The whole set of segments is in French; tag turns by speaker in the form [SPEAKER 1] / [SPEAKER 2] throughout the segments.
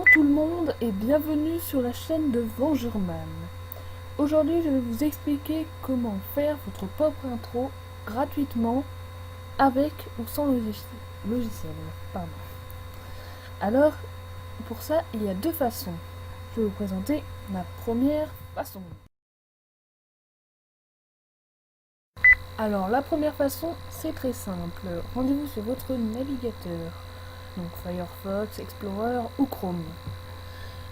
[SPEAKER 1] Bonjour tout le monde et bienvenue sur la chaîne de Vengerman. Aujourd'hui je vais vous expliquer comment faire votre propre intro gratuitement avec ou sans logiciel. Pardon. Alors pour ça il y a deux façons. Je vais vous présenter ma première façon. Alors la première façon c'est très simple. Rendez-vous sur votre navigateur. Donc Firefox, Explorer ou Chrome.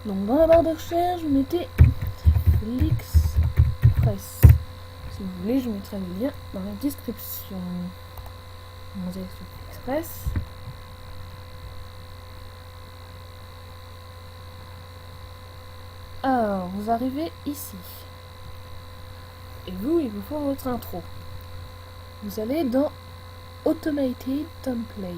[SPEAKER 1] Donc dans la barre de recherche, vous mettez Flixpress. Si vous voulez, je mettrai le lien dans la description. On va sur Flixpress. Alors, vous arrivez ici. Et vous, il vous faut votre intro. Vous allez dans Automated Template.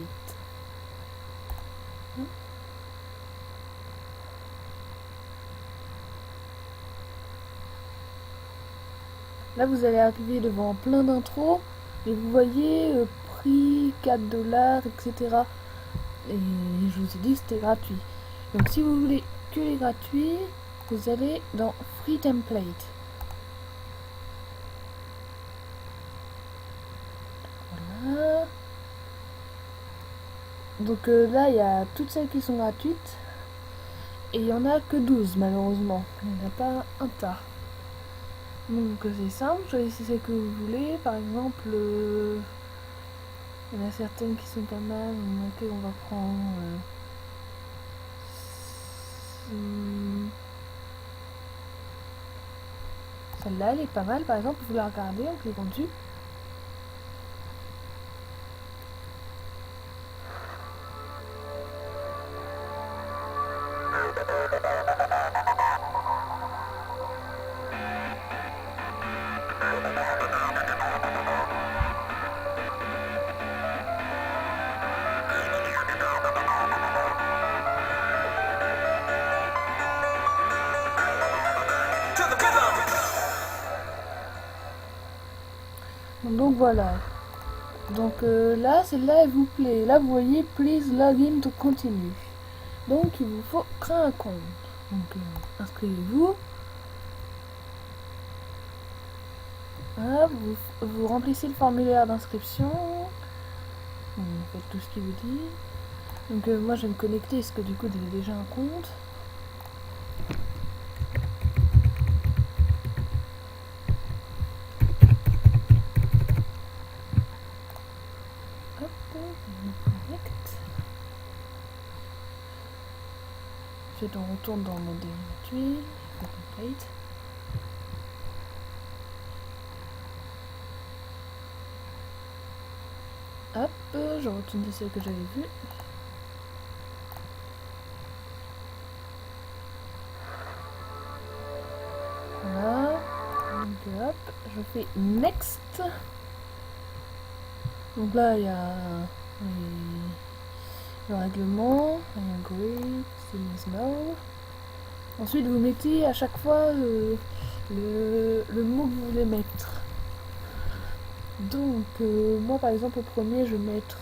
[SPEAKER 1] Là, vous allez arriver devant plein d'intros et vous voyez prix, 4 $, etc. Et je vous ai dit que c'était gratuit. Donc, si vous voulez que les gratuits, vous allez dans Free Template. Voilà. Donc là, il y a toutes celles qui sont gratuites. Et il n'y en a que 12, malheureusement. Il n'y en a pas un tas. Donc c'est simple, choisissez celle que vous voulez. Par exemple, il y en a certaines qui sont pas mal. Donc on va prendre celle-là, elle est pas mal. Par exemple, vous la regardez en cliquant dessus. Donc voilà. Donc là, celle-là, elle vous plaît. Là, vous voyez, please log in to continue. Donc, il vous faut créer un compte. Donc, inscrivez-vous. Voilà, vous remplissez le formulaire d'inscription. Vous faites tout ce qu'il vous dit. Donc, moi, je vais me connecter parce que du coup, j'ai déjà un compte. Hop, je me connecte. Ensuite, on retourne dans modèle gratuit, template. Hop, je retourne de celle que j'avais vue. Voilà. Donc hop, je fais next. Donc là, il y a le règlement, I agree, seems no. Ensuite, vous mettez à chaque fois le mot que vous voulez mettre. Donc, moi par exemple, au premier, je vais mettre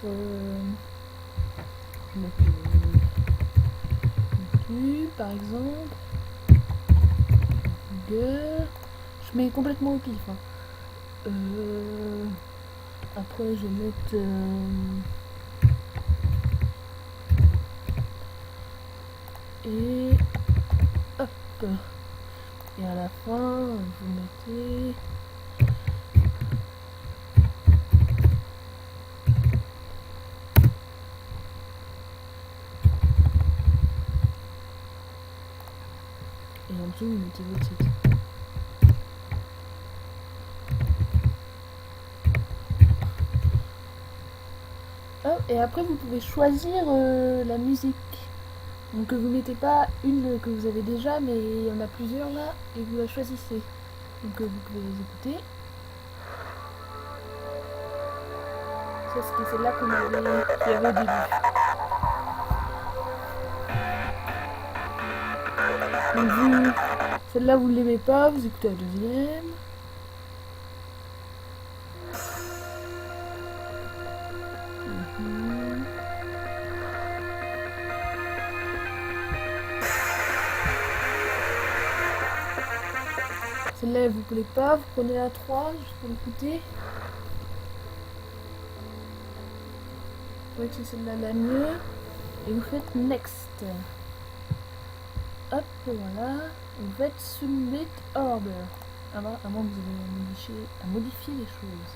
[SPEAKER 1] YouTube, par exemple. Google. Je mets complètement au pif. Hein. Après, je vais mettre. Et hop. Et à la fin, vous mettez. Et en dessous, vous mettez votre site. Et après, vous pouvez choisir la musique. Donc vous mettez pas une que vous avez déjà, mais il y en a plusieurs là, et vous la choisissez. Donc vous pouvez les écouter. Ça, c'est celle-là qu'il y avait au début. Donc vous, celle-là vous ne l'aimez pas, vous écoutez la deuxième. Celle-là, vous pouvez pas, vous prenez la 3 juste pour l'écouter. Vous voyez que c'est celle-là la mieux. Et vous faites Next. Hop, voilà. Vous faites Submit Order. Alors, à moins que vous ayez modifier les choses.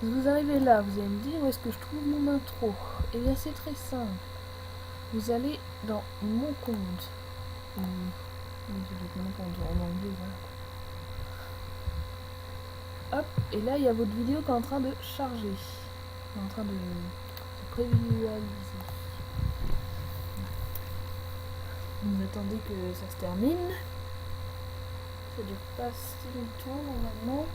[SPEAKER 1] Vous arrivez là, vous allez me dire où est-ce que je trouve mon intro. Et bien c'est très simple. Vous allez dans mon compte. Mon compte en anglais, voilà. Hop, et là il y a votre vidéo qui est en train de charger. En train de se prévisualiser. Vous attendez que ça se termine. Ça dure pas si longtemps normalement.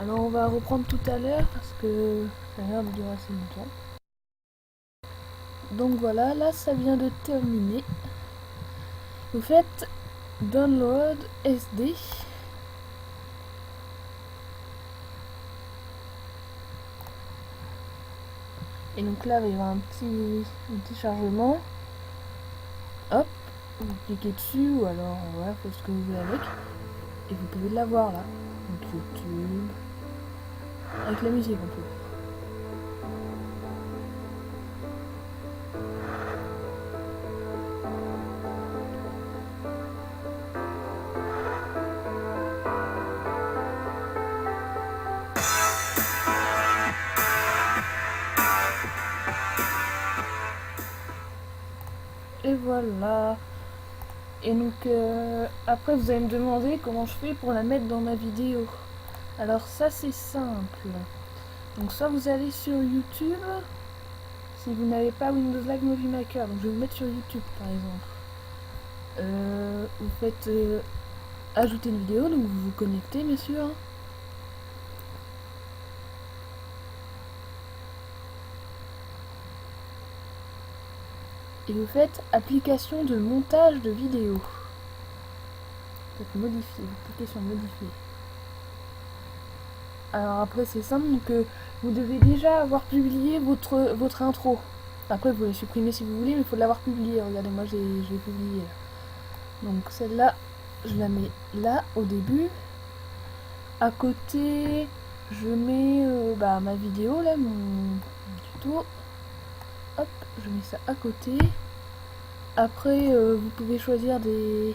[SPEAKER 1] Alors on va reprendre tout à l'heure parce que ça a l'air de durer assez longtemps. Donc voilà, là ça vient de terminer. Vous faites Download SD. Et donc là il va y avoir un petit chargement. Hop, vous cliquez dessus ou alors voilà, faites ce que vous voulez avec. Et vous pouvez l'avoir là. Donc YouTube. Avec la musique un peu. Et voilà. Et donc après vous allez me demander comment je fais pour la mettre dans ma vidéo. Alors ça c'est simple. Donc soit vous allez sur YouTube, si vous n'avez pas Windows Live Movie Maker, donc je vais vous mettre sur YouTube par exemple. Vous faites ajouter une vidéo, donc vous vous connectez bien sûr. Et vous faites application de montage de vidéo. Vous faites modifier, vous cliquez sur modifier. Alors après c'est simple, donc vous devez déjà avoir publié votre intro. Après vous pouvez supprimer si vous voulez, mais il faut l'avoir publié. Regardez, moi je l'ai publié. Donc celle-là, je la mets là au début. À côté, je mets ma vidéo là, mon tuto. Hop, je mets ça à côté. Après vous pouvez choisir des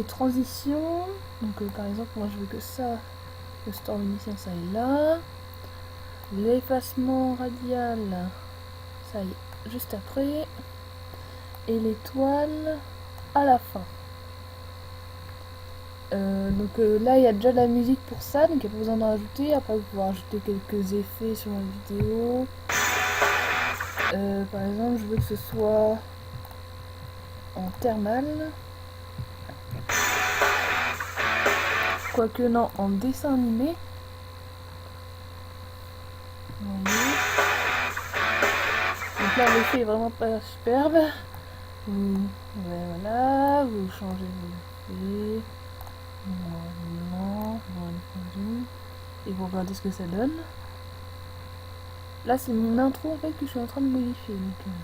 [SPEAKER 1] transitions. Donc par exemple moi je veux que ça, le store initial ça est là. L'effacement radial, ça y est, juste après. Et l'étoile à la fin. Donc là il y a déjà de la musique pour ça, donc il n'y a pas besoin d'en rajouter. Après vous pouvez rajouter quelques effets sur la vidéo. Par exemple je veux que ce soit en thermal. Quoique non, en dessin animé. Donc là l'effet est vraiment pas superbe. Voilà, vous changez l'effet. Et vous regardez ce que ça donne. Là c'est mon intro en fait que je suis en train de modifier. Donc,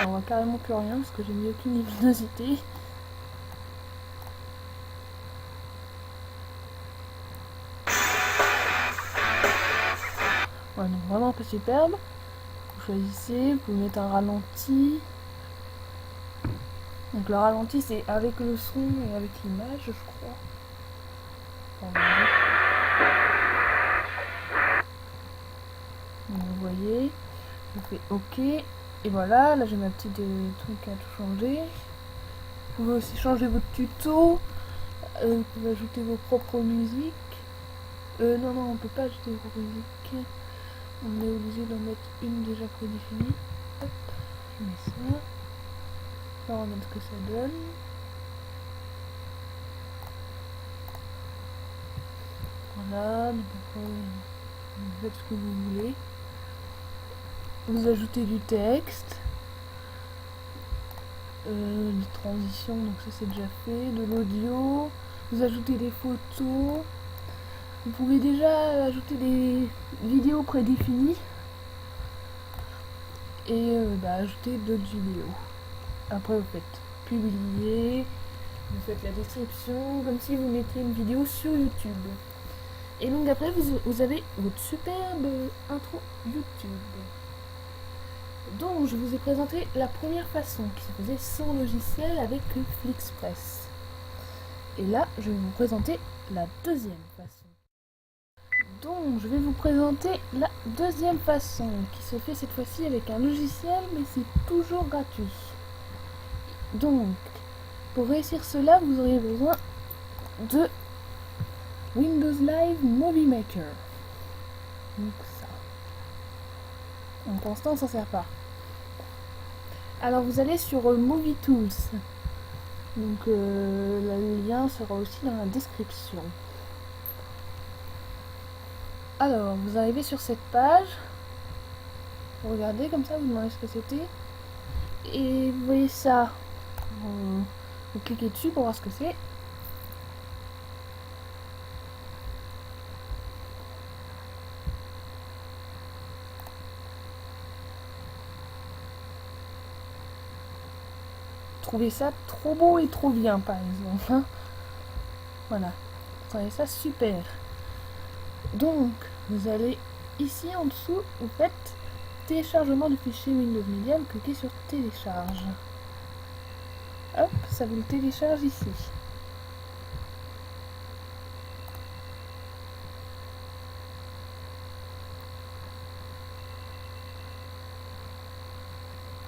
[SPEAKER 1] on voit carrément plus rien parce que j'ai mis aucune luminosité. Ouais, donc vraiment pas superbe. Vous choisissez, vous pouvez mettre un ralenti. Donc le ralenti c'est avec le son et avec l'image je crois. Voilà. Donc, vous voyez, je fais OK. Et voilà, là j'ai ma petite truc à tout changer. Vous pouvez aussi changer votre tuto. Vous pouvez ajouter vos propres musiques. Non, on peut pas ajouter vos propres musiques. On est obligé d'en mettre une déjà prédéfinie. Hop, je mets ça. Là, on va mettre ce que ça donne. Voilà, donc après, vous faites ce que vous voulez. Vous ajoutez du texte. Des transitions, donc ça c'est déjà fait. De l'audio. Vous ajoutez des photos. Vous pouvez déjà ajouter des vidéos prédéfinies et ajouter d'autres vidéos. Après vous faites publier, vous faites la description comme si vous mettiez une vidéo sur YouTube. Et donc après vous avez votre superbe intro YouTube. Donc je vous ai présenté la première façon qui se faisait sans logiciel avec Flixpress. Et là je vais vous présenter la deuxième façon. Donc je vais vous présenter la deuxième façon qui se fait cette fois-ci avec un logiciel mais c'est toujours gratuit. Donc pour réussir cela vous aurez besoin de Windows Live Movie Maker. Donc ça. Donc pour l'instant ça sert pas. Alors vous allez sur Movie Tools. Donc le lien sera aussi dans la description. Alors vous arrivez sur cette page. Vous regardez comme ça, vous demandez ce que c'était. Et vous voyez ça. Vous cliquez dessus pour voir ce que c'est. Trouvez ça trop beau et trop bien par exemple, hein. Voilà, vous trouvez ça super. Donc vous allez ici en dessous, vous faites téléchargement du fichier Windows Media, vous cliquez sur télécharge. Hop, ça vous le télécharge ici.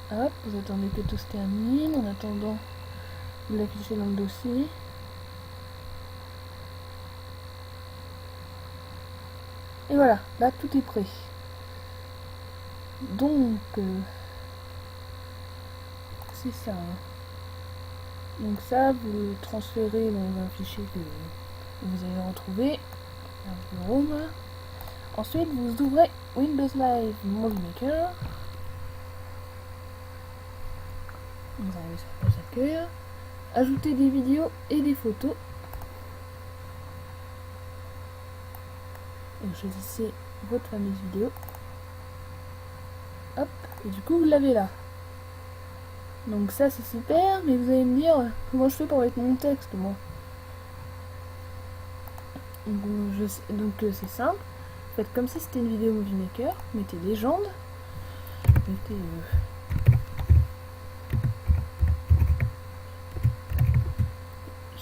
[SPEAKER 1] Hop, vous attendez que tout se termine. En attendant, vous l'affichez dans le dossier. Et voilà, là tout est prêt. Donc, c'est ça. Donc ça, vous le transférez dans un fichier que vous allez retrouver. Un Home. Ensuite, vous ouvrez Windows Live Movie Maker. Vous arrivez sur la page d'accueil, ajoutez des vidéos et des photos. Et vous choisissez votre fameuse vidéo. Hop, et du coup vous l'avez là. Donc ça c'est super, mais vous allez me dire comment je fais pour mettre mon texte moi. Donc c'est simple, faites comme si c'était une vidéo Movie Maker, mettez légende, mettez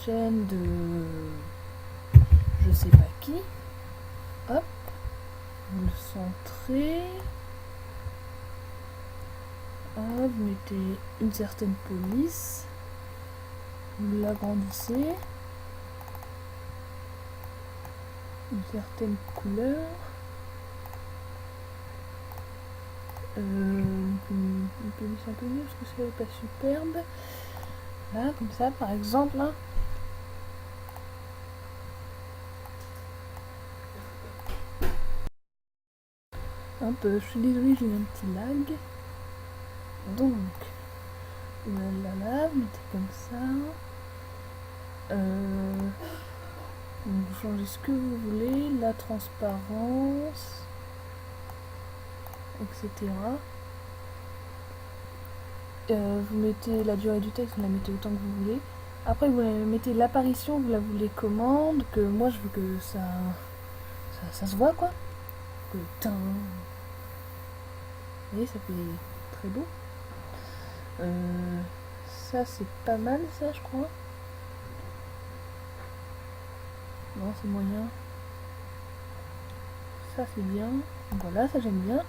[SPEAKER 1] chaîne de je sais pas qui. Hop, vous le centrez. Hop, vous mettez une certaine police. Vous l'agrandissez. Une certaine couleur. Une police un peu mieux parce que c'est pas superbe. Là, comme ça par exemple. Hein. Hop, je suis désolée, j'ai eu un petit lag. Donc, là, vous mettez comme ça. Vous changez ce que vous voulez, la transparence, etc. Vous mettez la durée du texte, vous la mettez autant que vous voulez. Après, vous mettez l'apparition, vous la voulez commande, que moi je veux que ça se voit quoi. Que vous voyez, ça fait très beau. Ça c'est pas mal ça je crois. Non c'est moyen. Ça c'est bien. Voilà, ça j'aime bien.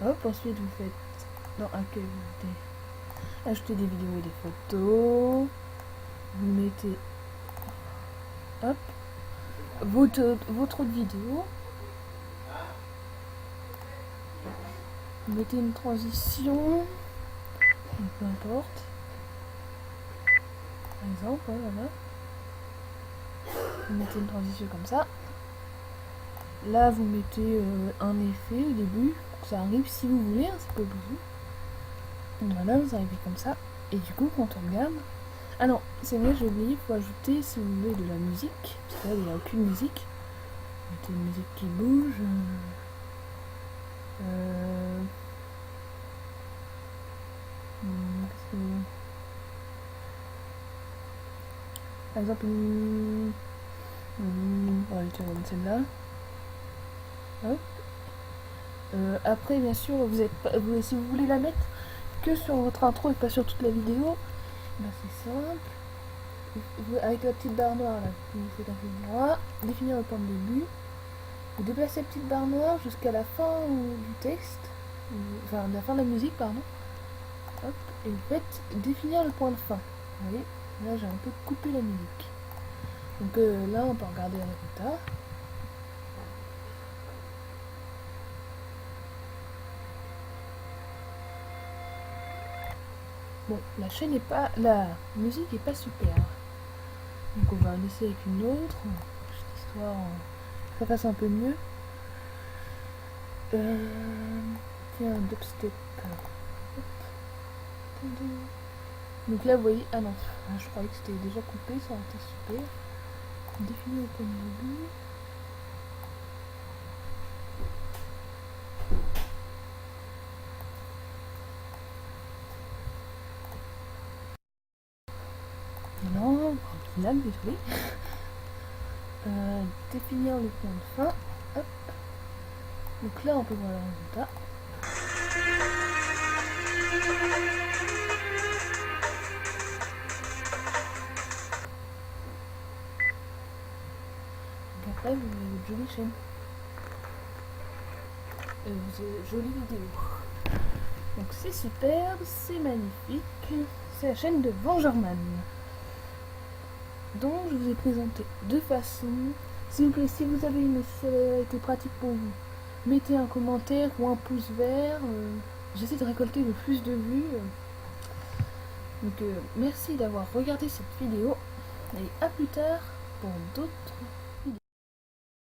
[SPEAKER 1] Hop, ensuite vous faites dans accueil, vous mettez ajouter des vidéos et des photos. Vous mettez hop votre autre vidéo. Vous mettez une transition. Peu importe. Par exemple, voilà. Vous mettez une transition comme ça. Là, vous mettez un effet au début, pour que ça arrive si vous voulez, hein, c'est pas obligé. Voilà, vous arrivez comme ça. Et du coup, quand on regarde... Ah non, c'est vrai, j'ai oublié, il faut ajouter, si vous voulez, de la musique. Parce que là, il n'y a aucune musique. Mettez une musique qui bouge. Qu'est-ce que... Par exemple, on va utiliser celle-là. Hop. Après, bien sûr, si vous voulez la mettre que sur votre intro et pas sur toute la vidéo, ben c'est simple. Avec la petite barre noire là, vous faites un peu droit, définir le point de début, vous déplacez la petite barre noire jusqu'à la fin du texte, enfin la fin de la musique, pardon. Hop, et vous faites définir le point de fin. Vous voyez, là j'ai un peu coupé la musique. Donc là on peut regarder le résultat. Bon, la chaîne est pas, la musique est pas super. Donc on va en essayer avec une autre, petite histoire, ça passe un peu mieux. Tiens, un dubstep. Hop. Donc là vous voyez, ah non, je croyais que c'était déjà coupé, ça aurait été super. Définir le point de début. Non, là, désolé. Définir le point de fin. Hop. Donc là on peut voir le résultat. Donc après vous avez une jolie chaîne. Jolie vidéo. Donc c'est superbe, c'est magnifique. C'est la chaîne de Vengerman. Donc je vous ai présenté deux façons. S'il vous plaît, si vous avez aimé, si ça a été pratique pour vous, mettez un commentaire ou un pouce vert. J'essaie de récolter le plus de vues. Donc merci d'avoir regardé cette vidéo. Et à plus tard pour d'autres